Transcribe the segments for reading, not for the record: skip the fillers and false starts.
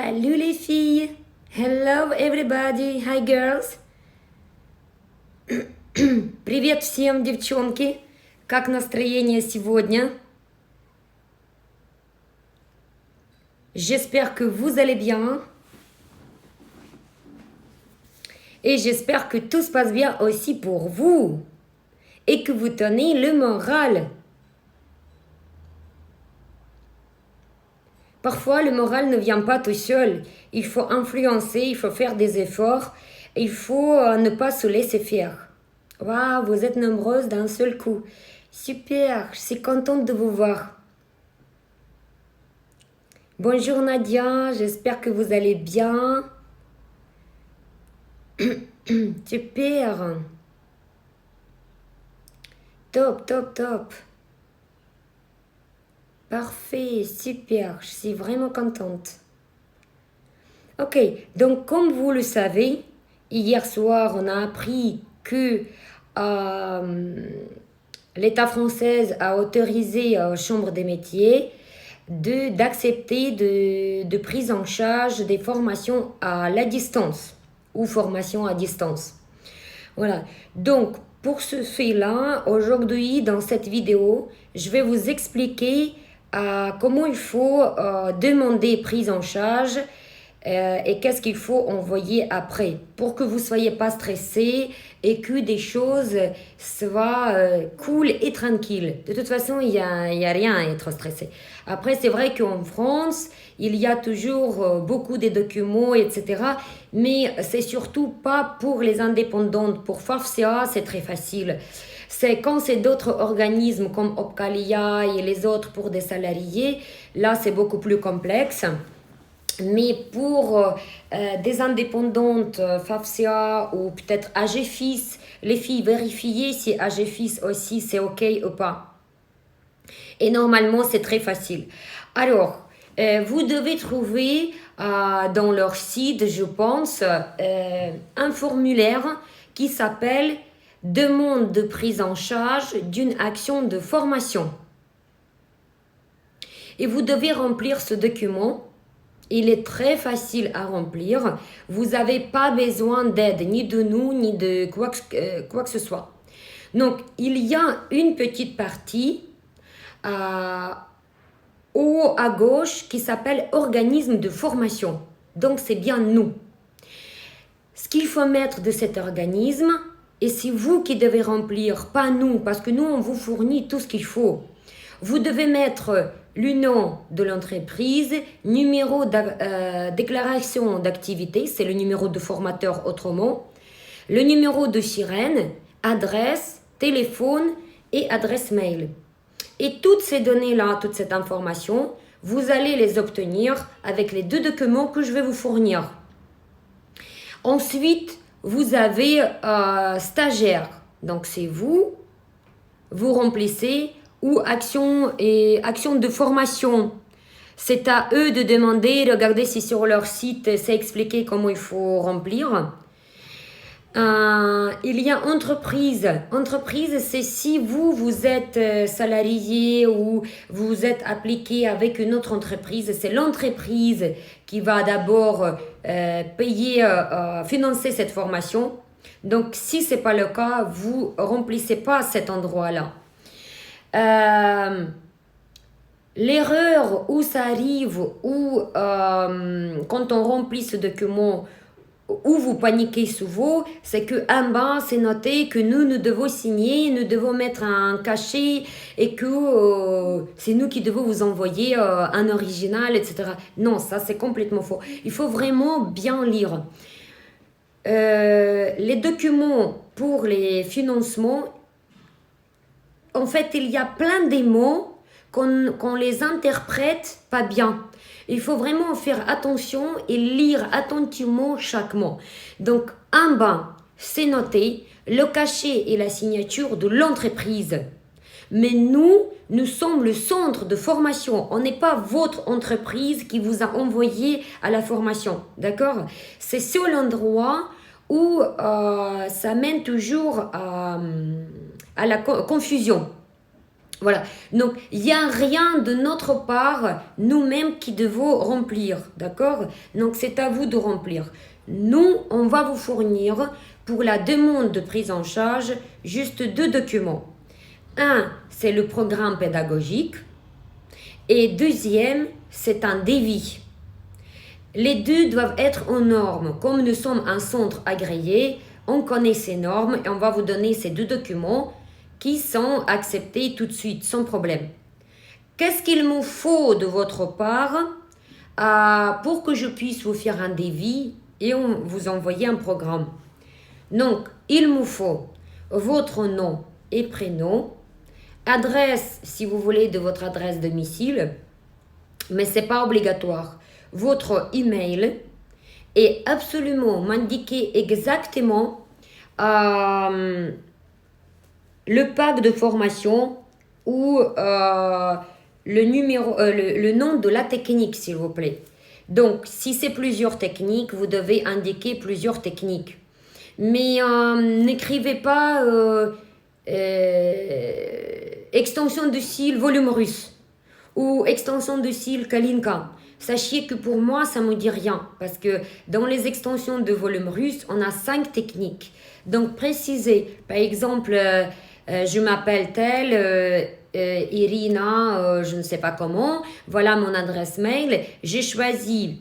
Salut les filles! Hello everybody! Hi girls! Привет всем, девчонки! Как настроение сегодня? J'espère que vous allez bien. Et j'espère que tout se passe bien aussi pour vous. Et que vous tenez le moral. Parfois, le moral ne vient pas tout seul. Il faut influencer, il faut faire des efforts. Il faut ne pas se laisser faire. Waouh, vous êtes nombreuses d'un seul coup. Super, je suis contente de vous voir. Bonjour Nadia, j'espère que vous allez bien. Super. Top, top, top. Parfait, super, je suis vraiment contente. Ok, donc comme vous le savez, hier soir, on a appris que l'État français a autorisé la Chambre des métiers d'accepter de prise en charge des formations à la distance ou formations à distance. Voilà, donc pour ce fait-là, aujourd'hui, dans cette vidéo, je vais vous expliquer comment il faut demander prise en charge et qu'est-ce qu'il faut envoyer après pour que vous ne soyez pas stressés et que des choses soient cool et tranquilles. De toute façon, il y a rien à être stressé. Après, c'est vrai qu'en France, il y a toujours beaucoup de documents, etc. Mais c'est surtout pas pour les indépendantes. Pour FAFSA, c'est très facile. C'est quand c'est d'autres organismes comme Opcalia et les autres pour des salariés, là, c'est beaucoup plus complexe. Mais pour des indépendantes, FAFSA ou peut-être AGFIS, les filles, vérifiez si AGFIS aussi c'est OK ou pas. Et normalement, c'est très facile. Alors, vous devez trouver dans leur site, je pense, un formulaire qui s'appelle « Demande de prise en charge d'une action de formation ». Et vous devez remplir ce document. Il est très facile à remplir. Vous n'avez pas besoin d'aide, ni de nous, ni de quoi que ce soit. Donc, il y a une petite partie haut à gauche qui s'appelle organisme de formation. Donc, c'est bien nous. Ce qu'il faut mettre de cet organisme, et c'est vous qui devez remplir, pas nous, parce que nous, on vous fournit tout ce qu'il faut. Vous devez mettre le nom de l'entreprise, numéro de déclaration d'activité, c'est le numéro de formateur autrement, le numéro de sirène, adresse, téléphone et adresse mail. Et toutes ces données-là, toute cette information, vous allez les obtenir avec les deux documents que je vais vous fournir. Ensuite, vous avez stagiaire. Donc, c'est vous remplissez ou action de formation. C'est à eux de demander, regardez si sur leur site c'est expliqué comment il faut remplir. Il y a entreprise. Entreprise, c'est si vous êtes salarié ou vous êtes appliqué avec une autre entreprise. C'est l'entreprise qui va d'abord financer cette formation. Donc, si ce n'est pas le cas, vous ne remplissez pas cet endroit-là. L'erreur où ça arrive, ou quand on remplit ce document, où vous paniquez souvent, c'est qu'en bas, c'est noté que nous devons signer, nous devons mettre un cachet et que c'est nous qui devons vous envoyer un original, etc. Non, ça c'est complètement faux. Il faut vraiment bien lire. Les documents pour les financements, en fait, il y a plein de mots qu'on les interprète pas bien. Il faut vraiment faire attention et lire attentivement chaque mot. Donc, en bas, c'est noté le cachet et la signature de l'entreprise. Mais nous sommes le centre de formation. On n'est pas votre entreprise qui vous a envoyé à la formation. D'accord? C'est sur l'endroit où ça mène toujours à la confusion. Voilà. Donc, il n'y a rien de notre part, nous-mêmes, qui devons remplir. D'accord? Donc, c'est à vous de remplir. Nous, on va vous fournir, pour la demande de prise en charge, juste 2 documents. Un, c'est le programme pédagogique. Et deuxième, c'est un devis. Les deux doivent être en normes. Comme nous sommes un centre agréé, on connaît ces normes et on va vous donner ces 2 documents qui sont acceptés tout de suite, sans problème. Qu'est-ce qu'il me faut de votre part pour que je puisse vous faire un devis et vous envoyer un programme? Donc, il me faut votre nom et prénom, adresse, si vous voulez, de votre adresse domicile, mais ce n'est pas obligatoire. Votre email et absolument m'indiquer exactement le pack de formation ou le nom de la technique, s'il vous plaît. Donc, si c'est plusieurs techniques, vous devez indiquer plusieurs techniques. Mais n'écrivez pas extension de style volume russe ou extension de style Kalinka. Sachez que pour moi, ça ne me dit rien. Parce que dans les extensions de volume russe, on a 5 techniques. Donc, précisez, par exemple, je m'appelle telle, Irina, je ne sais pas comment. Voilà mon adresse mail. J'ai choisi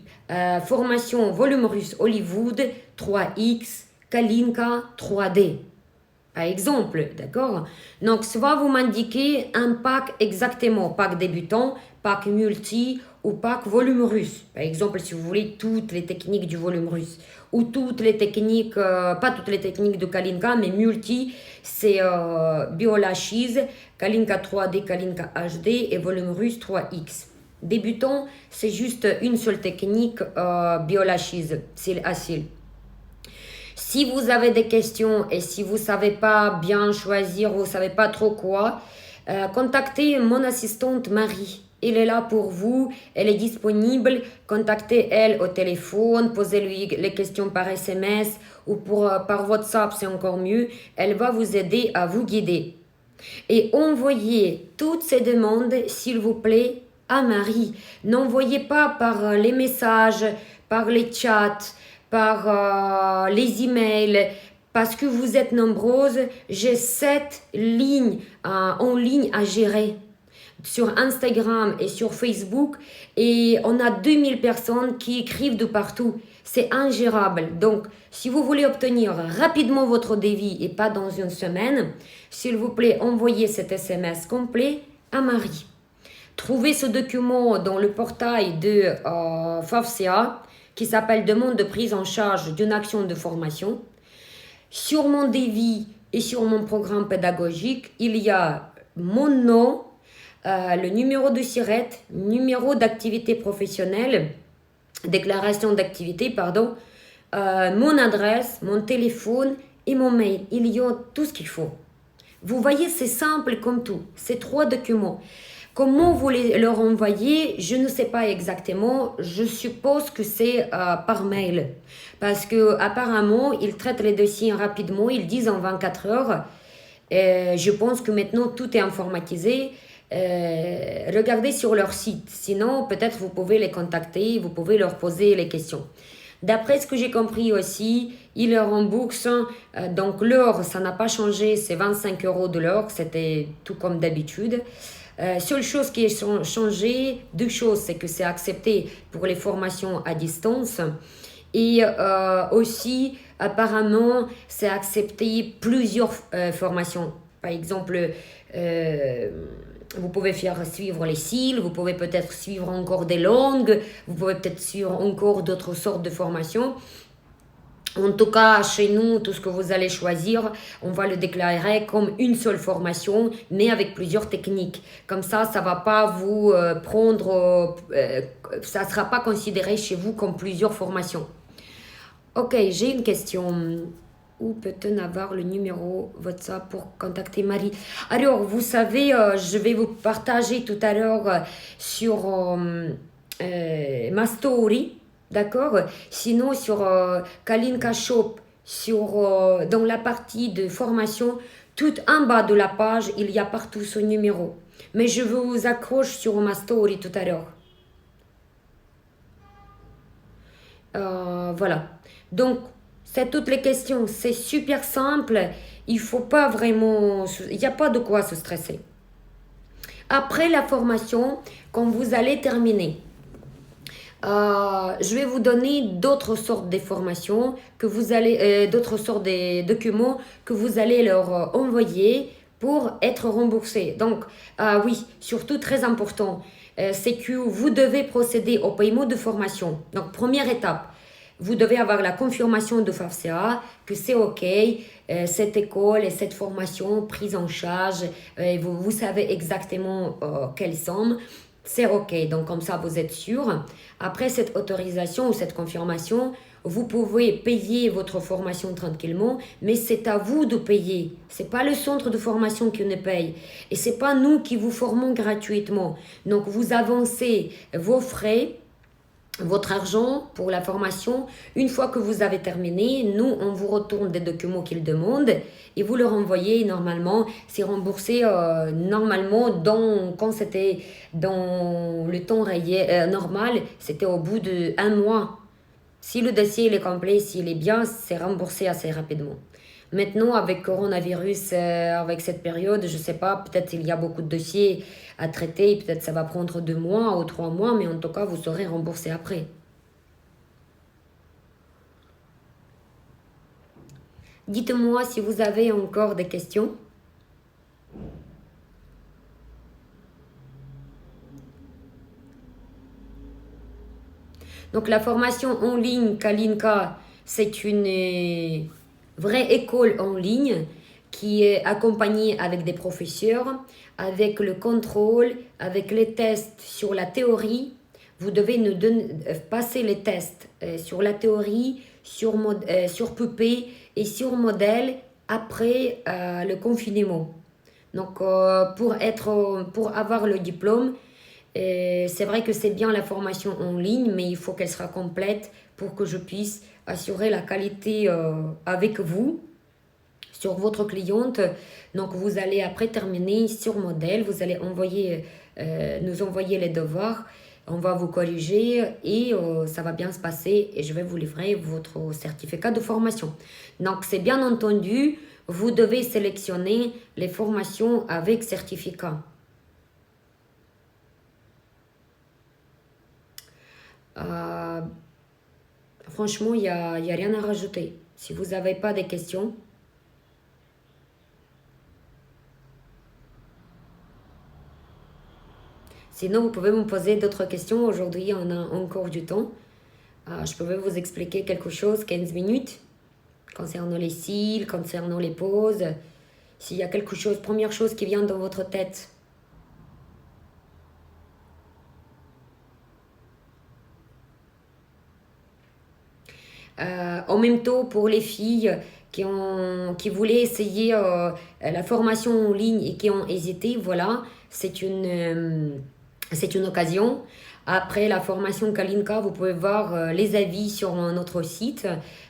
formation volume russe Hollywood 3X, Kalinka 3D. Par exemple, d'accord? Donc, soit vous m'indiquez un pack exactement, pack débutant, pack multi ou pack volume russe. Par exemple, si vous voulez toutes les techniques du volume russe ou toutes les techniques, pas toutes les techniques de Kalinka, mais multi, c'est Biola Cheese, Kalinka 3D, Kalinka HD et volume russe 3X. Débutant, c'est juste une seule technique, Biola Cheese, c'est acide. Si vous avez des questions et si vous ne savez pas bien choisir, vous ne savez pas trop quoi, contactez mon assistante Marie. Elle est là pour vous, elle est disponible. Contactez elle au téléphone, posez-lui les questions par SMS ou par WhatsApp, c'est encore mieux. Elle va vous aider à vous guider. Et envoyez toutes ces demandes, s'il vous plaît, à Marie. N'envoyez pas par les messages, par les chats, par les emails, parce que vous êtes nombreuses. J'ai 7 lignes en ligne à gérer sur Instagram et sur Facebook et on a 2000 personnes qui écrivent de partout. C'est ingérable. Donc, si vous voulez obtenir rapidement votre devis et pas dans une semaine, s'il vous plaît, envoyez cet SMS complet à Marie. Trouvez ce document dans le portail de FAFCA qui s'appelle Demande de prise en charge d'une action de formation. Sur mon devis et sur mon programme pédagogique, il y a mon nom, le numéro de SIRET, numéro d'activité professionnelle, déclaration d'activité, pardon, mon adresse, mon téléphone et mon mail. Il y a tout ce qu'il faut. Vous voyez, c'est simple comme tout. Ces 3 documents. Comment vous leur envoyer, je ne sais pas exactement. Je suppose que c'est par mail. Parce que apparemment, ils traitent les dossiers rapidement. Ils disent en 24 heures. Je pense que maintenant, tout est informatisé. Regardez sur leur site. Sinon, peut-être vous pouvez les contacter. Vous pouvez leur poser les questions. D'après ce que j'ai compris aussi, ils leur remboursent. Donc l'heure, ça n'a pas changé. C'est 25 € de l'heure. C'était tout comme d'habitude. Seule chose qui est changée, 2 choses, c'est que c'est accepté pour les formations à distance et aussi apparemment c'est accepté plusieurs formations. Par exemple, vous pouvez faire suivre les cils, vous pouvez peut-être suivre encore des langues, vous pouvez peut-être suivre encore d'autres sortes de formations. En tout cas, chez nous, tout ce que vous allez choisir, on va le déclarer comme une seule formation, mais avec plusieurs techniques. Comme ça ne va pas vous prendre, ça ne sera pas considéré chez vous comme plusieurs formations. Ok, j'ai une question. Où peut-on avoir le numéro WhatsApp pour contacter Marie? Alors, vous savez, je vais vous partager tout à l'heure sur ma story. D'accord? Sinon, sur Kalinka Shop, dans la partie de formation, tout en bas de la page, il y a partout ce numéro. Mais je vous accroche sur ma story tout à l'heure. Voilà. Donc, c'est toutes les questions. C'est super simple. Il faut pas vraiment... Il n'y a pas de quoi se stresser. Après la formation, quand vous allez terminer, je vais vous donner d'autres sortes de formations que vous allez, d'autres sortes de documents que vous allez leur envoyer pour être remboursés. Donc, oui, surtout très important, c'est que vous devez procéder au paiement de formation. Donc, première étape, vous devez avoir la confirmation de FAFSA que c'est OK, cette école et cette formation prise en charge, vous savez exactement quelle somme. C'est OK, donc comme ça vous êtes sûr. Après cette autorisation ou cette confirmation, vous pouvez payer votre formation tranquillement, mais c'est à vous de payer. C'est pas le centre de formation qui ne paye et c'est pas nous qui vous formons gratuitement. Donc vous avancez vos frais, votre argent pour la formation. Une fois que vous avez terminé, nous, on vous retourne des documents qu'ils demandent et vous leur envoyez normalement. C'est remboursé normalement quand c'était dans le temps normal, c'était au bout d'1 mois. Si le dossier il est complet, s'il est bien, c'est remboursé assez rapidement. Maintenant, avec coronavirus, avec cette période, je ne sais pas, peut-être il y a beaucoup de dossiers à traiter, peut-être ça va prendre 2 mois ou 3 mois, mais en tout cas, vous serez remboursé après. Dites-moi si vous avez encore des questions. Donc, la formation en ligne Kalinka, c'est une vraie école en ligne qui est accompagnée avec des professeurs, avec le contrôle, avec les tests sur la théorie. Vous devez nous passer les tests sur la théorie, sur poupée et sur modèle après le confinement. Donc, pour avoir le diplôme, c'est vrai que c'est bien la formation en ligne, mais il faut qu'elle soit complète pour que je puisse assurer la qualité avec vous, sur votre cliente. Donc, vous allez après terminer sur modèle, vous allez nous envoyer les devoirs, on va vous corriger et ça va bien se passer et je vais vous livrer votre certificat de formation. Donc, c'est bien entendu, vous devez sélectionner les formations avec certificat. Franchement, il n'y a rien à rajouter. Si vous n'avez pas de questions. Sinon, vous pouvez me poser d'autres questions. Aujourd'hui, on a encore du temps. Je peux vous expliquer quelque chose, 15 minutes, concernant les cils, concernant les poses. S'il y a quelque chose, première chose qui vient dans votre tête. En même temps, pour les filles qui voulaient essayer la formation en ligne et qui ont hésité, voilà, c'est une occasion. Après la formation Kalinka, vous pouvez voir les avis sur notre site,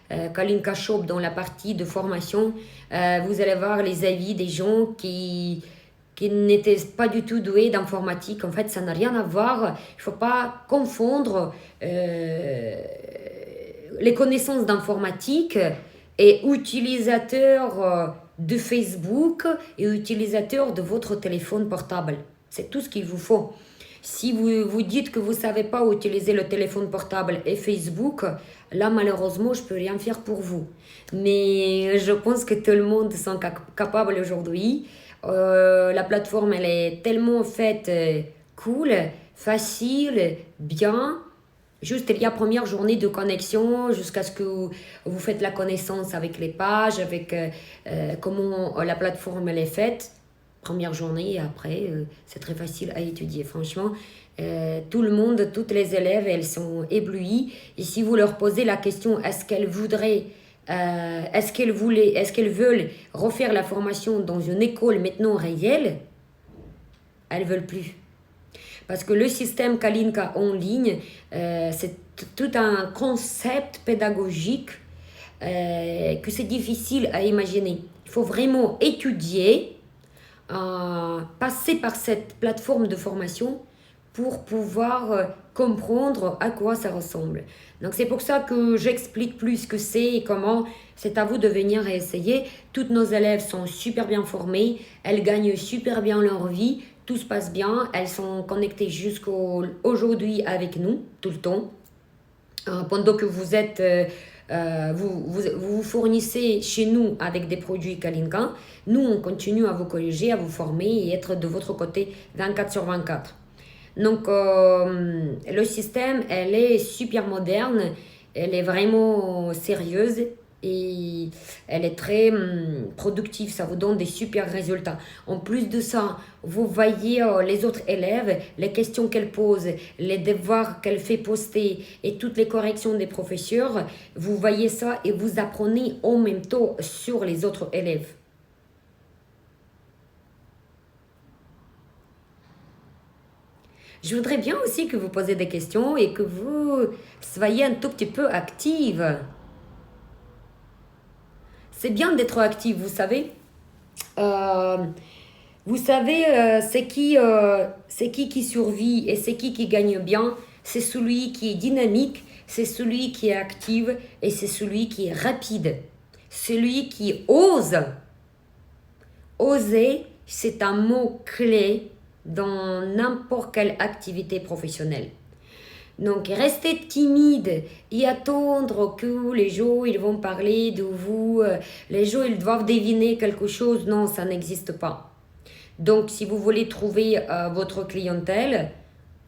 Kalinka Shop, dans la partie de formation. Vous allez voir les avis des gens qui n'étaient pas du tout doués d'informatique. En fait, ça n'a rien à voir. Il ne faut pas confondre les connaissances d'informatique et utilisateur de Facebook et utilisateur de votre téléphone portable. C'est tout ce qu'il vous faut. Si vous dites que vous ne savez pas utiliser le téléphone portable et Facebook, là, malheureusement, je ne peux rien faire pour vous. Mais je pense que tout le monde est capable aujourd'hui. La plateforme, elle est tellement faite cool, facile, bien. Juste, il y a première journée de connexion jusqu'à ce que vous faites la connaissance avec les pages, avec comment la plateforme elle est faite. Première journée et après, c'est très facile à étudier. Franchement, tout le monde, toutes les élèves, elles sont éblouies. Et si vous leur posez la question, est-ce qu'elles veulent refaire la formation dans une école maintenant réelle, elles ne veulent plus. Parce que le système Kalinka en ligne, c'est tout un concept pédagogique que c'est difficile à imaginer. Il faut vraiment étudier passer par cette plateforme de formation pour pouvoir comprendre à quoi ça ressemble. Donc c'est pour ça que j'explique plus ce que c'est et comment. C'est à vous de venir et essayer. Toutes nos élèves sont super bien formées, elles gagnent super bien leur vie, tout se passe bien, elles sont connectées jusqu'aujourd'hui avec nous, tout le temps. Pendant que vous êtes, vous fournissez chez nous avec des produits Kalinka, nous on continue à vous corriger, à vous former et être de votre côté 24/24. Donc le système, elle est super moderne, elle est vraiment sérieuse et elle est très productive, ça vous donne des super résultats. En plus de ça, vous voyez les autres élèves, les questions qu'elles posent, les devoirs qu'elles fait poster et toutes les corrections des professeurs, vous voyez ça et vous apprenez en même temps sur les autres élèves. Je voudrais bien aussi que vous posiez des questions et que vous soyez un tout petit peu active. C'est bien d'être active, vous savez. Euh, Vous savez, c'est qui survit et c'est qui gagne bien. C'est celui qui est dynamique, c'est celui qui est actif et c'est celui qui est rapide. Celui qui ose. Oser, c'est un mot clé dans n'importe quelle activité professionnelle. Donc, restez timide et attendre que les gens ils vont parler de vous, les gens ils doivent deviner quelque chose. Non, ça n'existe pas. Donc, si vous voulez trouver votre clientèle,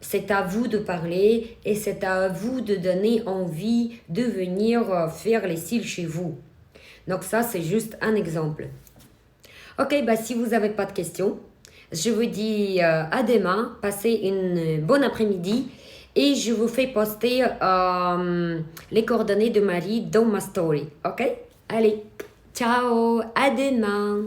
c'est à vous de parler et c'est à vous de donner envie de venir faire les cils chez vous. Donc, ça, c'est juste un exemple. Ok, bah, si vous n'avez pas de questions, je vous dis à demain, passez une bonne après-midi et je vous fais poster les coordonnées de Marie dans ma story. Ok? Allez, ciao, à demain.